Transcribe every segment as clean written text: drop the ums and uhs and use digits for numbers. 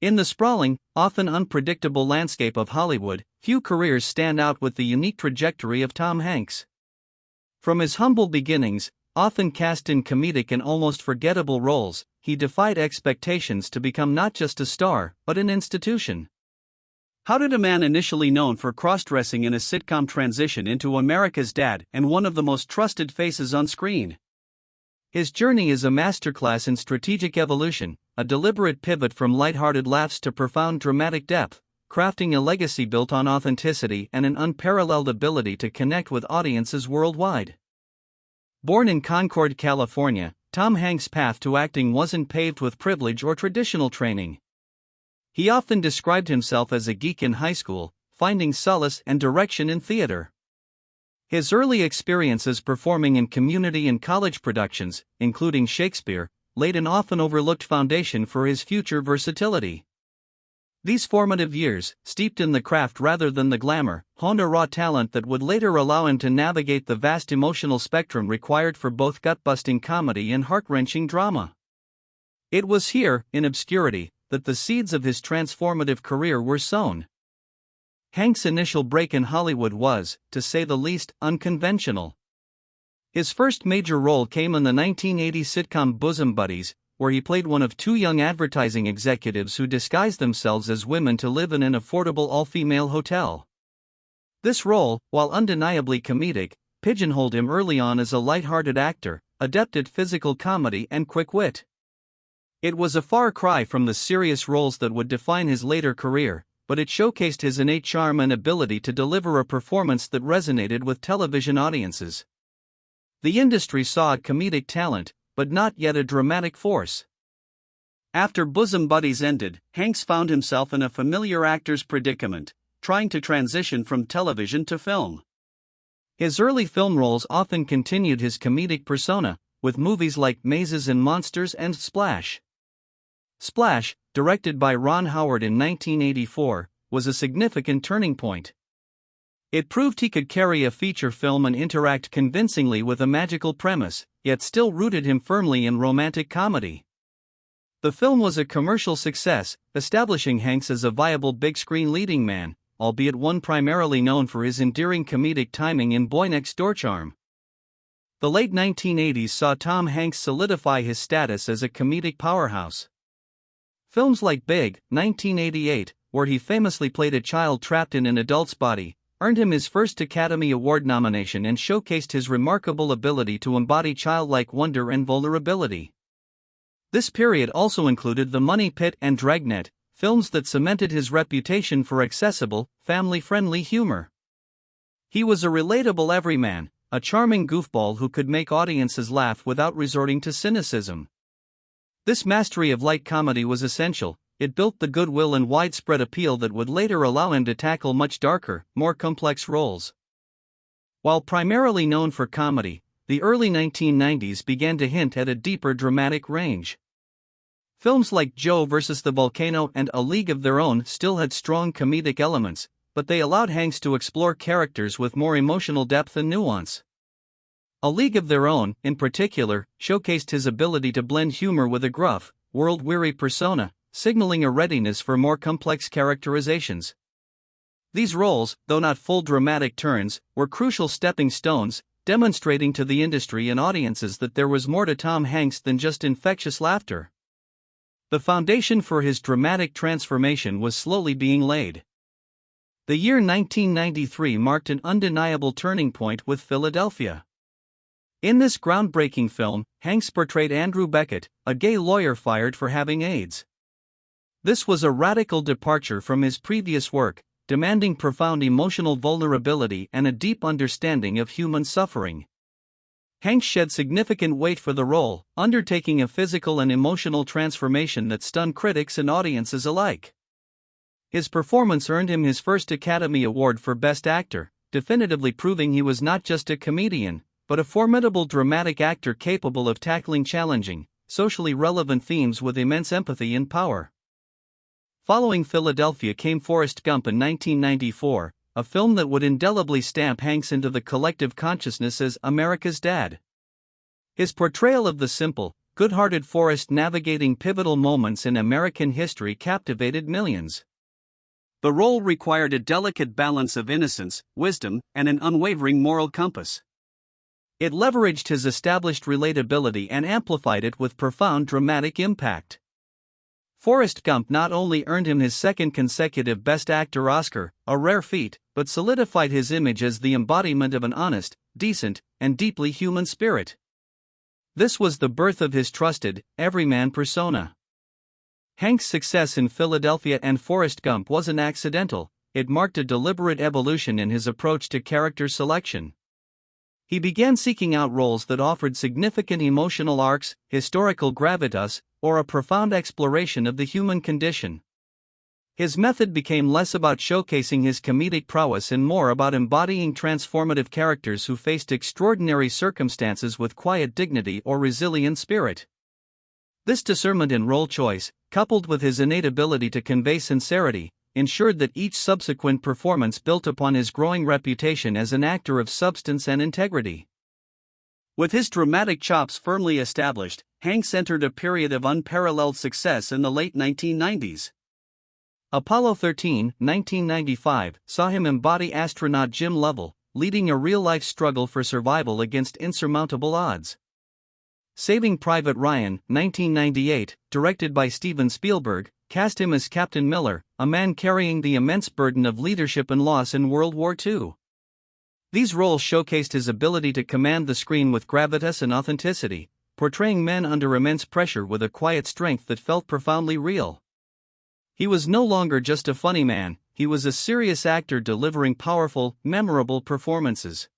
In the sprawling, often unpredictable landscape of Hollywood, few careers stand out with the unique trajectory of Tom Hanks. From his humble beginnings, often cast in comedic and almost forgettable roles, he defied expectations to become not just a star, but an institution. How did a man initially known for cross-dressing in a sitcom transition into America's dad and one of the most trusted faces on screen? His journey is a masterclass in strategic evolution, a deliberate pivot from lighthearted laughs to profound dramatic depth, crafting a legacy built on authenticity and an unparalleled ability to connect with audiences worldwide. Born in Concord, California, Tom Hanks' path to acting wasn't paved with privilege or traditional training. He often described himself as a geek in high school, finding solace and direction in theater. His early experiences performing in community and college productions, including Shakespeare, laid an often overlooked foundation for his future versatility. These formative years, steeped in the craft rather than the glamour, honed a raw talent that would later allow him to navigate the vast emotional spectrum required for both gut-busting comedy and heart-wrenching drama. It was here, in obscurity, that the seeds of his transformative career were sown. Hanks' initial break in Hollywood was, to say the least, unconventional. His first major role came in the 1980 sitcom Bosom Buddies, where he played one of two young advertising executives who disguised themselves as women to live in an affordable all-female hotel. This role, while undeniably comedic, pigeonholed him early on as a light-hearted actor, adept at physical comedy and quick wit. It was a far cry from the serious roles that would define his later career, but it showcased his innate charm and ability to deliver a performance that resonated with television audiences. The industry saw a comedic talent, but not yet a dramatic force. After Bosom Buddies ended, Hanks found himself in a familiar actor's predicament, trying to transition from television to film. His early film roles often continued his comedic persona, with movies like Mazes and Monsters and Splash. Splash, directed by Ron Howard in 1984, was a significant turning point. It proved he could carry a feature film and interact convincingly with a magical premise, yet still rooted him firmly in romantic comedy. The film was a commercial success, establishing Hanks as a viable big-screen leading man, albeit one primarily known for his endearing comedic timing in Boy Next Door charm. The late 1980s saw Tom Hanks solidify his status as a comedic powerhouse. Films like Big, 1988, where he famously played a child trapped in an adult's body, earned him his first Academy Award nomination and showcased his remarkable ability to embody childlike wonder and vulnerability. This period also included The Money Pit and Dragnet, films that cemented his reputation for accessible, family-friendly humor. He was a relatable everyman, a charming goofball who could make audiences laugh without resorting to cynicism. This mastery of light comedy was essential. It built the goodwill and widespread appeal that would later allow him to tackle much darker, more complex roles. While primarily known for comedy, the early 1990s began to hint at a deeper dramatic range. Films like Joe vs. the Volcano and A League of Their Own still had strong comedic elements, but they allowed Hanks to explore characters with more emotional depth and nuance. A League of Their Own, in particular, showcased his ability to blend humor with a gruff, world-weary persona, signaling a readiness for more complex characterizations. These roles, though not full dramatic turns, were crucial stepping stones, demonstrating to the industry and audiences that there was more to Tom Hanks than just infectious laughter. The foundation for his dramatic transformation was slowly being laid. The year 1993 marked an undeniable turning point with Philadelphia. In this groundbreaking film, Hanks portrayed Andrew Beckett, a gay lawyer fired for having AIDS. This was a radical departure from his previous work, demanding profound emotional vulnerability and a deep understanding of human suffering. Hanks shed significant weight for the role, undertaking a physical and emotional transformation that stunned critics and audiences alike. His performance earned him his first Academy Award for Best Actor, definitively proving he was not just a comedian, but a formidable dramatic actor capable of tackling challenging, socially relevant themes with immense empathy and power. Following Philadelphia came Forrest Gump in 1994, a film that would indelibly stamp Hanks into the collective consciousness as America's dad. His portrayal of the simple, good-hearted Forrest navigating pivotal moments in American history captivated millions. The role required a delicate balance of innocence, wisdom, and an unwavering moral compass. It leveraged his established relatability and amplified it with profound dramatic impact. Forrest Gump not only earned him his second consecutive Best Actor Oscar, a rare feat, but solidified his image as the embodiment of an honest, decent, and deeply human spirit. This was the birth of his trusted, everyman persona. Hanks' success in Philadelphia and Forrest Gump wasn't accidental, it marked a deliberate evolution in his approach to character selection. He began seeking out roles that offered significant emotional arcs, historical gravitas, or a profound exploration of the human condition. His method became less about showcasing his comedic prowess and more about embodying transformative characters who faced extraordinary circumstances with quiet dignity or resilient spirit. This discernment in role choice, coupled with his innate ability to convey sincerity, ensured that each subsequent performance built upon his growing reputation as an actor of substance and integrity. With his dramatic chops firmly established, Hanks entered a period of unparalleled success in the late 1990s. Apollo 13, 1995, saw him embody astronaut Jim Lovell, leading a real-life struggle for survival against insurmountable odds. Saving Private Ryan, 1998, directed by Steven Spielberg, cast him as Captain Miller, a man carrying the immense burden of leadership and loss in World War II. These roles showcased his ability to command the screen with gravitas and authenticity, portraying men under immense pressure with a quiet strength that felt profoundly real. He was no longer just a funny man, he was a serious actor delivering powerful, memorable performances.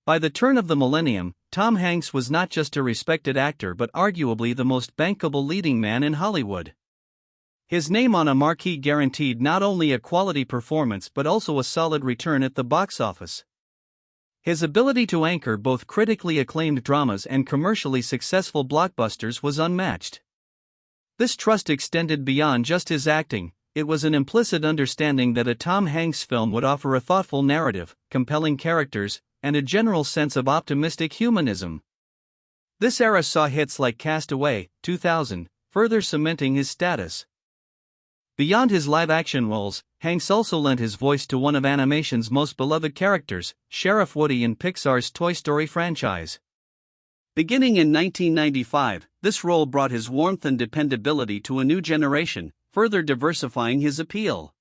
By the turn of the millennium, Tom Hanks was not just a respected actor but arguably the most bankable leading man in Hollywood. His name on a marquee guaranteed not only a quality performance but also a solid return at the box office. His ability to anchor both critically acclaimed dramas and commercially successful blockbusters was unmatched. This trust extended beyond just his acting, it was an implicit understanding that a Tom Hanks film would offer a thoughtful narrative, compelling characters, and a general sense of optimistic humanism. This era saw hits like Castaway, 2000, further cementing his status. Beyond his live-action roles, Hanks also lent his voice to one of animation's most beloved characters, Sheriff Woody in Pixar's Toy Story franchise. Beginning in 1995, this role brought his warmth and dependability to a new generation, further diversifying his appeal.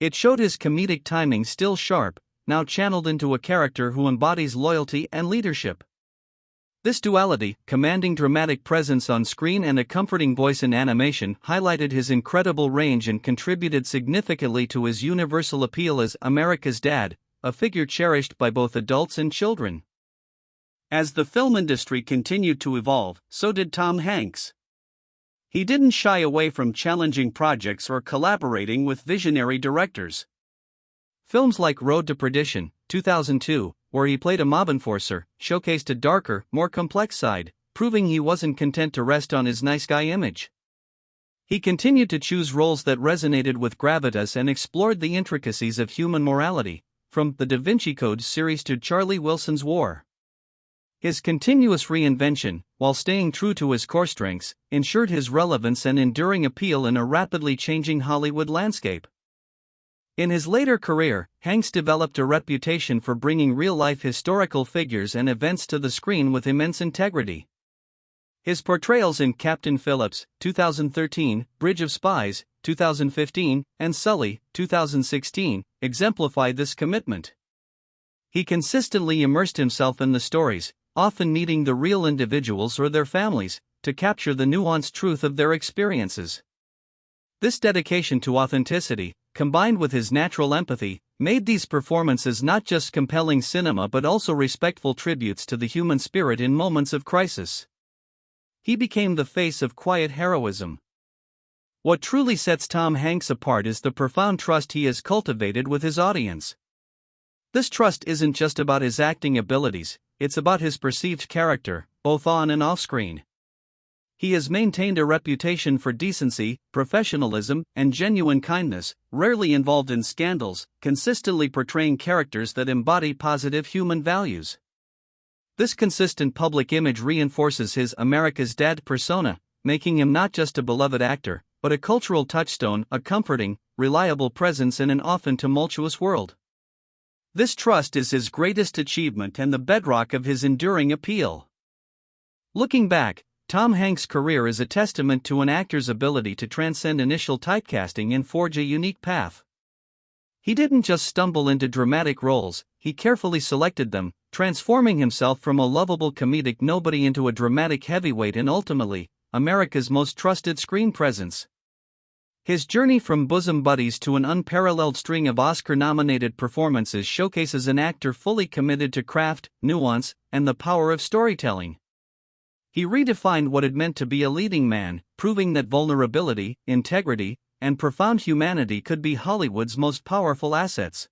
It showed his comedic timing still sharp, now channeled into a character who embodies loyalty and leadership. This duality, commanding dramatic presence on screen and a comforting voice in animation, highlighted his incredible range and contributed significantly to his universal appeal as America's dad, a figure cherished by both adults and children. As the film industry continued to evolve, so did Tom Hanks. He didn't shy away from challenging projects or collaborating with visionary directors. Films like Road to Perdition, 2002, where he played a mob enforcer, showcased a darker, more complex side, proving he wasn't content to rest on his nice guy image. He continued to choose roles that resonated with gravitas and explored the intricacies of human morality, from the Da Vinci Code series to Charlie Wilson's War. His continuous reinvention, while staying true to his core strengths, ensured his relevance and enduring appeal in a rapidly changing Hollywood landscape. In his later career, Hanks developed a reputation for bringing real-life historical figures and events to the screen with immense integrity. His portrayals in Captain Phillips, 2013, Bridge of Spies, 2015, and Sully, 2016, exemplify this commitment. He consistently immersed himself in the stories, often meeting the real individuals or their families, to capture the nuanced truth of their experiences. This dedication to authenticity, combined with his natural empathy, made these performances not just compelling cinema but also respectful tributes to the human spirit in moments of crisis. He became the face of quiet heroism. What truly sets Tom Hanks apart is the profound trust he has cultivated with his audience. This trust isn't just about his acting abilities, it's about his perceived character, both on and off screen. He has maintained a reputation for decency, professionalism, and genuine kindness, rarely involved in scandals, consistently portraying characters that embody positive human values. This consistent public image reinforces his America's Dad persona, making him not just a beloved actor, but a cultural touchstone, a comforting, reliable presence in an often tumultuous world. This trust is his greatest achievement and the bedrock of his enduring appeal. Looking back, Tom Hanks' career is a testament to an actor's ability to transcend initial typecasting and forge a unique path. He didn't just stumble into dramatic roles, he carefully selected them, transforming himself from a lovable comedic nobody into a dramatic heavyweight and ultimately, America's most trusted screen presence. His journey from bosom buddies to an unparalleled string of Oscar-nominated performances showcases an actor fully committed to craft, nuance, and the power of storytelling. He redefined what it meant to be a leading man, proving that vulnerability, integrity, and profound humanity could be Hollywood's most powerful assets.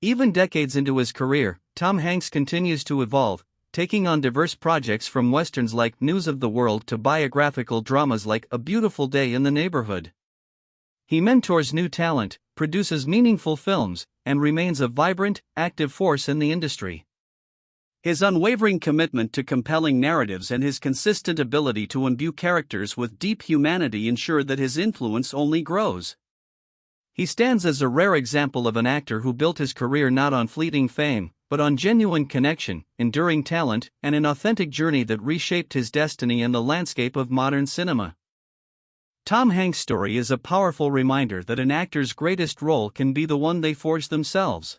Even decades into his career, Tom Hanks continues to evolve, taking on diverse projects from westerns like News of the World to biographical dramas like A Beautiful Day in the Neighborhood. He mentors new talent, produces meaningful films, and remains a vibrant, active force in the industry. His unwavering commitment to compelling narratives and his consistent ability to imbue characters with deep humanity ensure that his influence only grows. He stands as a rare example of an actor who built his career not on fleeting fame, but on genuine connection, enduring talent, and an authentic journey that reshaped his destiny and the landscape of modern cinema. Tom Hanks' story is a powerful reminder that an actor's greatest role can be the one they forge themselves.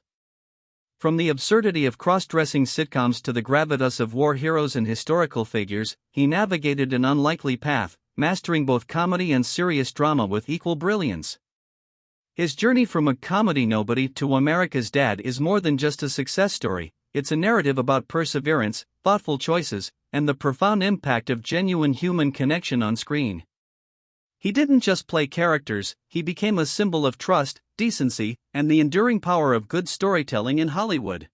From the absurdity of cross-dressing sitcoms to the gravitas of war heroes and historical figures, he navigated an unlikely path, mastering both comedy and serious drama with equal brilliance. His journey from a comedy nobody to America's Dad is more than just a success story, it's a narrative about perseverance, thoughtful choices, and the profound impact of genuine human connection on screen. He didn't just play characters, he became a symbol of trust, decency, and the enduring power of good storytelling in Hollywood.